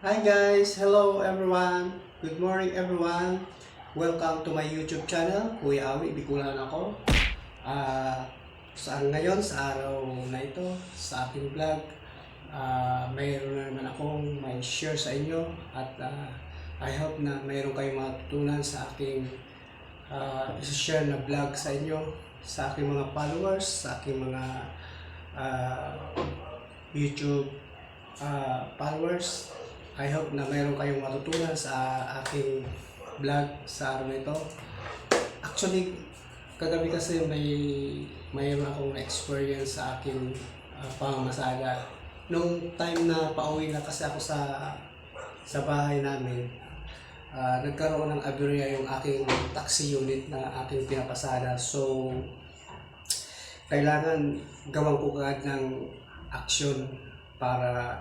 Hi guys! Hello everyone! Good morning everyone! Welcome to my YouTube channel, Kuya Awi, Bikulan ako. Saan ngayon, sa araw na ito, sa aking vlog, mayroon na naman akong may share sa inyo at I hope na mayroon kayong matutunan sa aking share na vlog sa inyo, sa aking mga followers, sa aking mga uh, YouTube followers. I hope na mayroon kayong matutunan sa aking vlog sa araw na ito. Actually, kagabi kasi mayroon akong experience sa aking pamamasada. Nung time na pauwi na kasi ako sa bahay namin, nagkaroon ng aberya yung aking taxi unit na aking pinapasada. So, kailangan gawan ko agad ng action para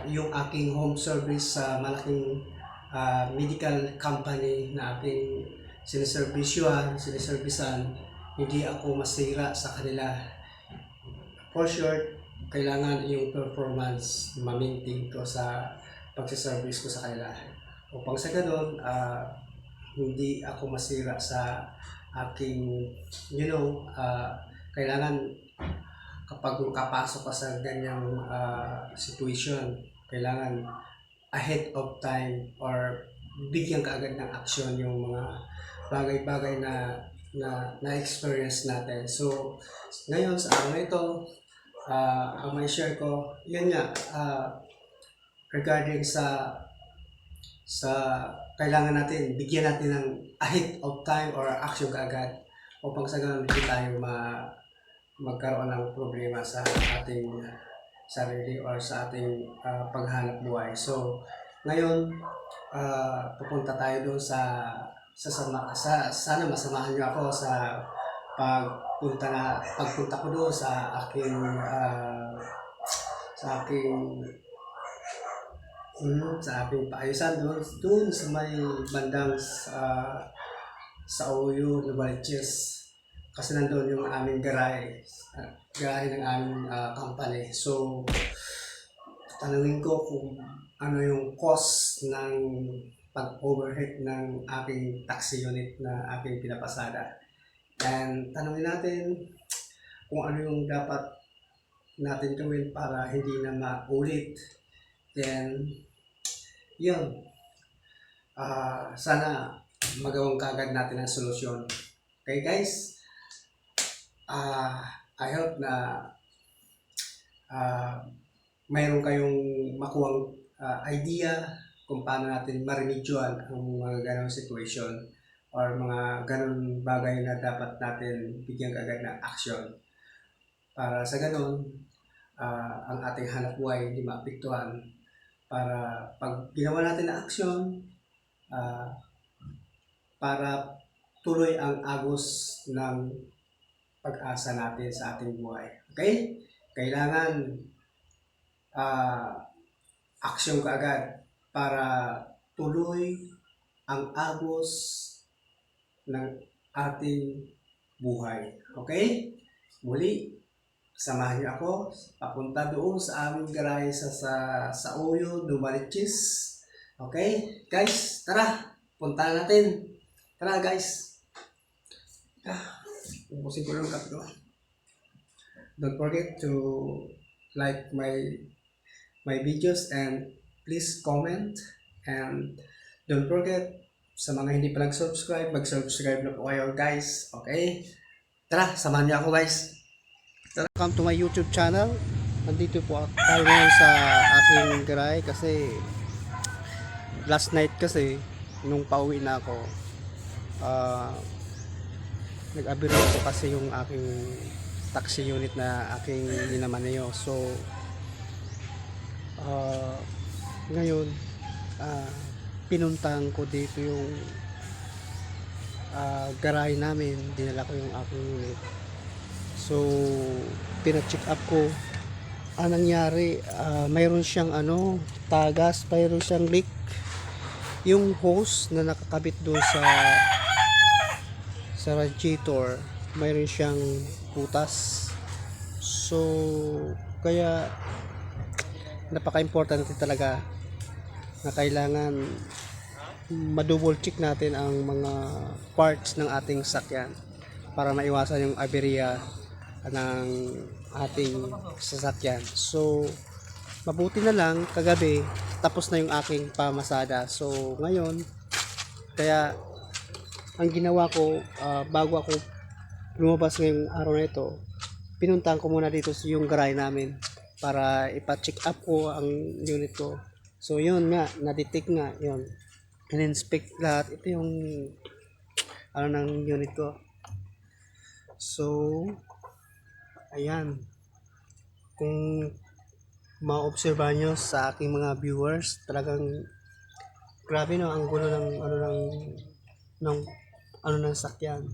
yung aking home service sa malaking medical company na aking siniservisan, hindi ako masira sa kanila. For short, kailangan yung performance ma-maintain ko sa pagsiservice ko sa kanila. Upang sa ganun, hindi ako masira sa aking, kailangan kapag makapasok ka sa ganyang situation, kailangan ahead of time or bigyan ka agad ng action yung mga bagay-bagay na experience natin. So, ngayon sa araw na ito, ang may share ko, yun nga, regarding sa kailangan natin, bigyan natin ng ahead of time or action kaagad upang sa ganun hindi tayo magkaroon ng problema sa ating sarili or sa ating paghanap buhay. So, ngayon, pupunta tayo doon sana masamahan niyo ako sa pagpunta ko doon sa aking paayusan doon sa may bandang sa OU Novaliches, kasi nandoon yung aming garahe ng aming company. So, tanungin ko kung ano yung cost ng pag-overhead ng aking taxi unit na aking pinapasada. And tanungin natin kung ano yung dapat natin gawin para hindi na maulit. Then, yun. Sana magawang kagad natin ang solusyon. Okay guys? I hope na mayroon kayong makuwang idea kung paano natin maremedyohan ang mga ganong situation or mga ganon bagay na dapat natin bigyan agad ng action para sa ganon ang ating hanap buhay hindi maapektuhan, para pag ginawa natin na action, para tuloy ang agos ng pag-asa natin sa ating buhay. Okay? Kailangan action kaagad para tuloy ang agos ng ating buhay. Okay? Muli, samahan niyo ako papunta doon sa aming garahe sa Oyo, Novaliches. Okay? Guys, tara! Punta natin. Tara guys! Ubusin ko lang kapito. Don't forget to like my videos and please comment, and don't forget sa mga hindi pa nag-subscribe, mag-subscribe na po kayo guys. Okay? Tara, samahan niyo ako guys. Welcome to my YouTube channel. Nandito po tayo ngayon sa aking garahe kasi last night kasi nung pauwi na ako, nag-abiro ko kasi yung aking taxi unit na aking dinamaneho. So, ngayon, pinuntang ko dito yung garahe namin. Dinala ko yung aking unit. So, pina-check up ko. Ang nangyari, mayroon siyang tagas, mayroon siyang leak. Yung hose na nakakabit doon sa radiator, mayroon siyang butas. So, kaya napaka-importante talaga na kailangan ma-double check natin ang mga parts ng ating sakyan para maiwasan yung aberya ng ating sasakyan. So, mabuti na lang kagabi tapos na yung aking pamasada. So, ngayon, kaya ang ginawa ko bago ako lumabas ngayong araw na ito, pinuntahan ko muna dito yung garahe namin para ipa-check up ko ang unit ko. So, yun nga, na-detect nga, yun. In-inspect lahat. Ito yung ng unit ko. So, ayan. Kung ma-obserbahan nyo sa aking mga viewers, talagang grabe no, ang gulo ng sakyan.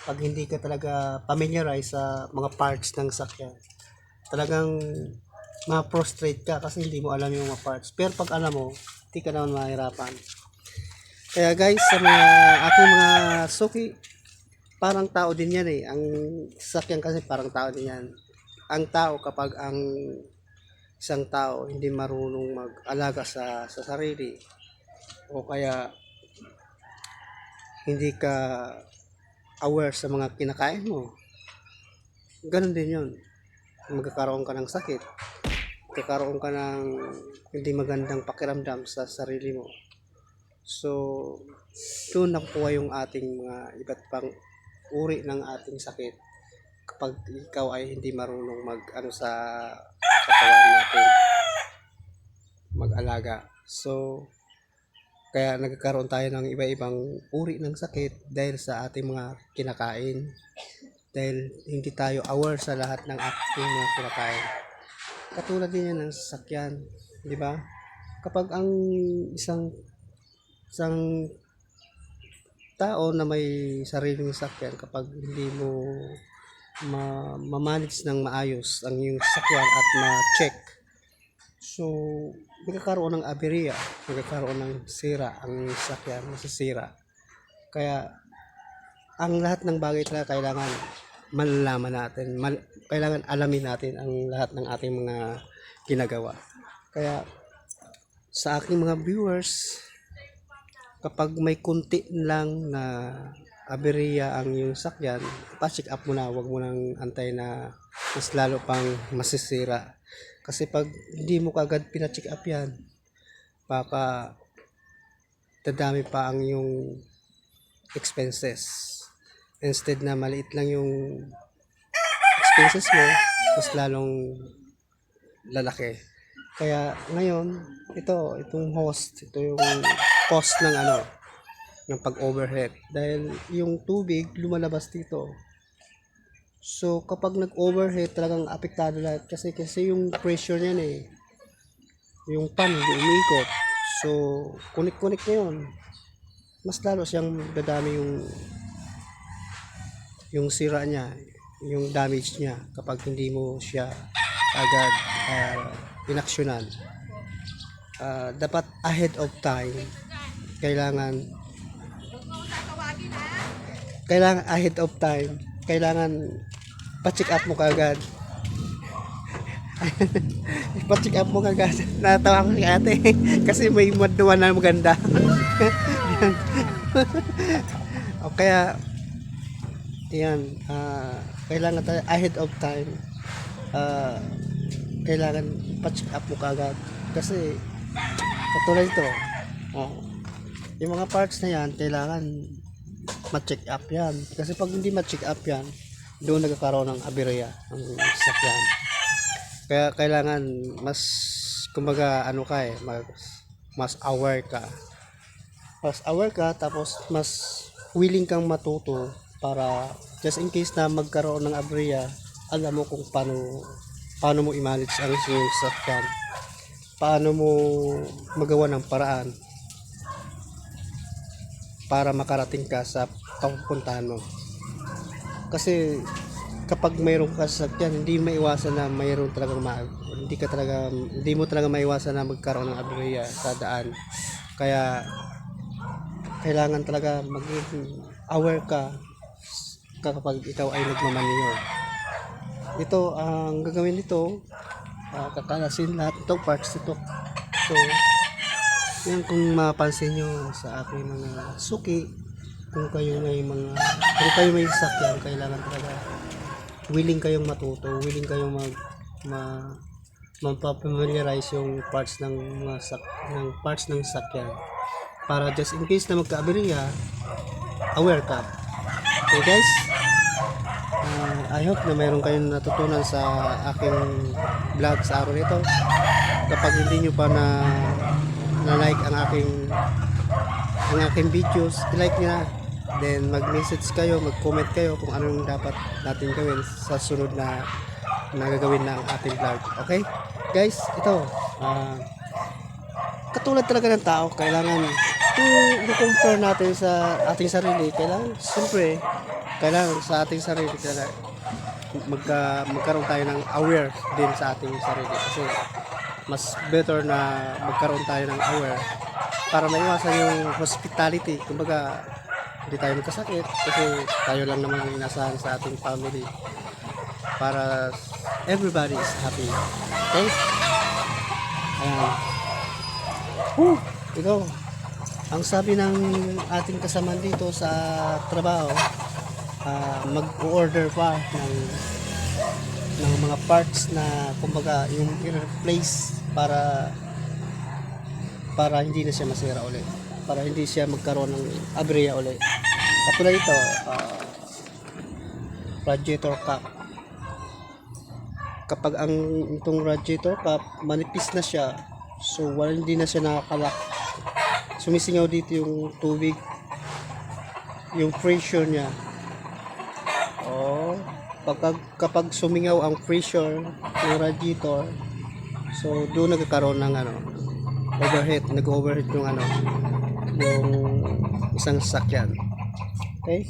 Pag hindi ka talaga familiarize sa mga parts ng sakyan, talagang ma-frustrate ka kasi hindi mo alam yung mga parts. Pero pag alam mo, hindi ka naman mahirapan. Kaya guys, sa mga aking mga suki, parang tao din yan eh. Ang sakyan kasi parang tao din yan. Ang tao, kapag ang isang tao hindi marunong mag-alaga sa sarili, o kaya hindi ka aware sa mga kinakain mo, ganun din yun. Magkakaroon ka ng sakit, magkakaroon ka ng hindi magandang pakiramdam sa sarili mo. So, doon nakukuha yung ating mga iba't pang uri ng ating sakit kapag ikaw ay hindi marunong sa katawan natin mag-alaga. So, kaya nagkakaroon tayo ng iba-ibang uri ng sakit dahil sa ating mga kinakain. Dahil hindi tayo aware sa lahat ng ating mga kinakain. Katulad din yan ng sasakyan, di ba? Kapag ang isang tao na may sariling sasakyan, kapag hindi mo ma-manage ng maayos ang iyong sasakyan at ma-check, so magkakaroon ng aberya, magkakaroon ng sira ang sasakyan, masisira. Kaya ang lahat ng bagay talaga kailangan malalaman natin, kailangan alamin natin ang lahat ng ating mga ginagawa. Kaya sa aking mga viewers, kapag may kunti lang na aberya ang iyong sakyan, pa-check up mo na, huwag mo nang antay na mas lalo pang masisira. Kasi pag hindi mo kagad pina-check up yan, baka dadami pa ang iyong expenses. Instead na maliit lang yung expenses mo, mas lalong lalaki. Kaya ngayon, itong host, ito yung cost ng pag-overheat. Dahil yung tubig lumalabas dito. So, kapag nag-overheat, talagang apektado lahat. Kasi yung pressure niyan eh, yung pan, umiikot. So, kunik-kunik na yun. Mas lalo siyang dadami yung sira niya, yung damage niya kapag hindi mo siya agad inaksyonan. Dapat ahead of time, kailangan ahead of time, kailangan pa-check up mo kagad. Pa-check up mo kagad. Natawa ko si ate kasi may madwa na maganda. O kaya yan, kailangan tayo ahead of time, kailangan pa-check up mo kagad kasi katulad ito, yung mga parts na yan kailangan ma-check up yan, kasi pag hindi ma-check up yan, doon nagkakaroon ng aberya ang sakyan. Kaya kailangan mas kumbaga mas aware ka, tapos mas willing kang matuto para just in case na magkaroon ng aberya, alam mo kung paano mo i-manage ang iyong sakyan, paano mo magawa ng paraan para makarating ka sa papupuntahan mo. Kasi kapag mayroon ka sa sakyan, hindi maiwasan na mayroon talagang hindi mo talaga maiwasan na magkaroon ng aberya sa daan. Kaya kailangan talaga maging aware ka kapag ikaw ay nagmamaneho. Ito, ang gagawin nito, kakalasin lahat itong parts nito. So, Yan, kung mapansin nyo sa aking mga suki, kung kayo may sakyan, kailangan talaga willing kayong matuto, willing kayong mag-familiarize yung parts ng parts ng sakyan para just in case na magka-aberya, aware ka. Okay guys, I hope na mayroon kayong natutunan sa aking vlog sa araw nito. Kapag hindi nyo pa na like ang aking videos, i-like nyo na. Then mag-message kayo, mag-comment kayo kung anong dapat natin gawin sa sunod na gagawin ng ating vlog. Okay? Guys, ito, katulad talaga ng tao, kailangan kung i-compare natin sa ating sarili, kailangan sa ating sarili kailangan magkaroon tayo ng aware din sa ating sarili, kasi mas better na magkaroon tayo ng aware para maiwasan yung hospitality. Kumbaga, hindi tayo magkasakit kasi tayo lang naman yung inasahan sa ating family para everybody is happy. Okay? Ayan. Ito, ang sabi ng ating kasama dito sa trabaho, mag-order pa ng mga parts na kumbaga yung i-replace para hindi na siya masira ulit, para hindi siya magkaroon ng aberya ulit. Katulad ito, radiator cap. Kapag itong radiator cap manipis na siya, so hindi na siya nakakalak, sumisingaw dito yung tubig, yung pressure niya. Kapag sumingaw ang pressure ng radiator, so doon nagkakaroon ng nag-overheat yung isang sasakyan. Okay,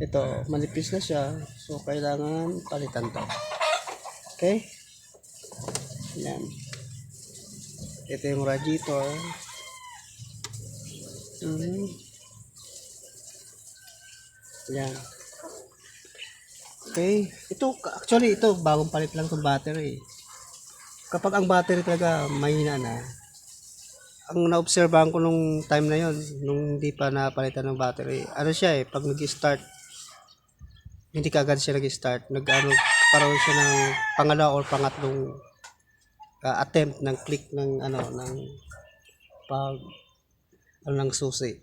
ito manipis na siya, so kailangan palitan to. Okay, yan, ito yung radiator. Yan. Okay, actually ito bagong palit lang itong battery. Kapag ang battery talaga mahina na, ang naobserbahan ko nung time na yon, nung hindi pa napalitan ng battery, siya pag nag-start, hindi kaagad siya nag-start, parang siya ng pangalawa or pangatlong attempt ng click ng ng susi.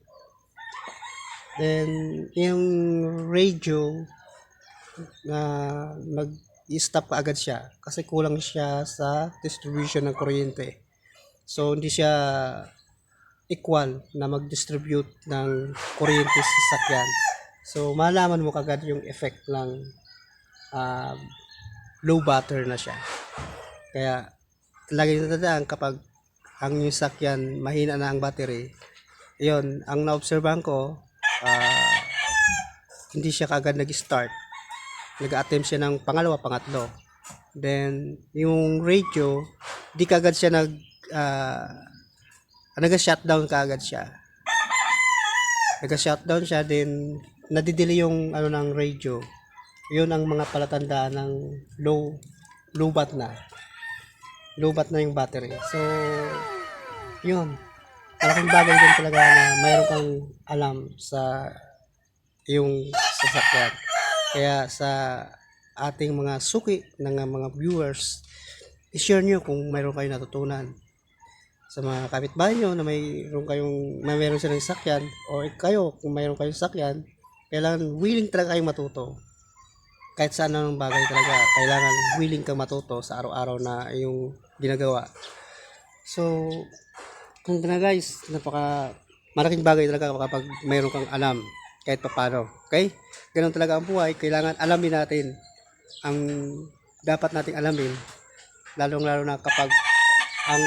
Then yung radio na nag-stop kaagad siya kasi kulang siya sa distribution ng kuryente. So hindi siya equal na mag-distribute ng kuryente sa sasakyan. So malaman mo kagad yung effect ng low battery na siya. Kaya lagi tatandaan, kapag ang yung sasakyan mahina na ang battery, yon ang naobserbahan ko, hindi siya kagad nag-start, nag-attempt siya ng pangalawa, pangatlo. Then yung radio, di kagad siya nag-shutdown kaagad siya. Nag-shutdown siya, then nadidelay yung ng radio. Yun ang mga palatandaan ng low bat na yung battery. So yun, malaking bagay din talaga na mayroon kang alam sa yung sasakyan. Kaya sa ating mga suki ng mga viewers, i-share nyo kung mayroon kayong natutunan. Sa mga kapitbahay nyo na mayroon silang sasakyan, o kayo kung mayroon kayong sasakyan, kailangan willing talaga kayong matuto. Kahit saan ng bagay talaga, kailangan willing kang matuto sa araw-araw na yung ginagawa. So kung guys, malaking bagay talaga kapag mayroon kang alam kahit paano. Okay? Ganun talaga ang buhay. Kailangan alamin natin ang dapat nating alamin, lalong-lalo na kapag ang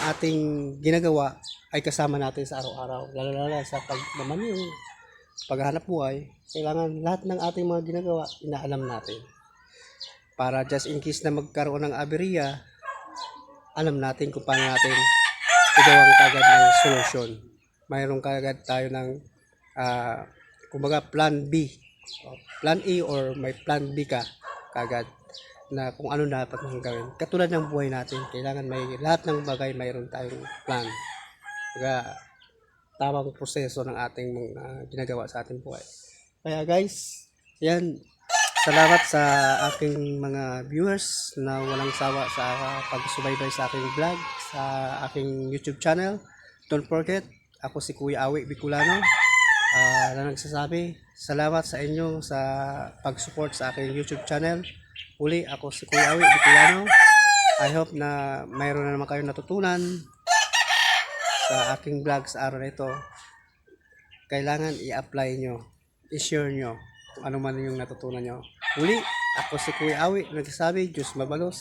ating ginagawa ay kasama natin sa araw-araw, lalo-lalo sa pagmamaneho, paghahanap buhay. Kailangan lahat ng ating mga ginagawa inaalam natin para just in case na magkaroon ng aberya, alam natin kung paano natin igawang kagad ng solusyon. Mayroon kagad tayo ng kumbaga plan B, plan A, or may plan B ka kagad. na kung ano dapat nang gawin. Katulad ng buhay natin, kailangan may lahat ng bagay mayroon tayong plan. Kaya tamang proseso ng ating mga ginagawa sa ating buhay. Kaya guys, yan, salamat sa aking mga viewers na walang sawa sa pagsubaybay sa aking vlog, sa aking YouTube channel. Don't forget, ako si Kuya Awi Bicolano, na nagsasabi, salamat sa inyo sa pag-support sa aking YouTube channel. Uli, ako si Kuya Awi Bicolano. I hope na mayroon na naman kayong natutunan sa aking vlog sa araw na ito. Kailangan i-apply nyo, i-share nyo kung ano man yung natutunan nyo. Uli, ako si Kuya Awi, nagsasabi, Diyos mabalos.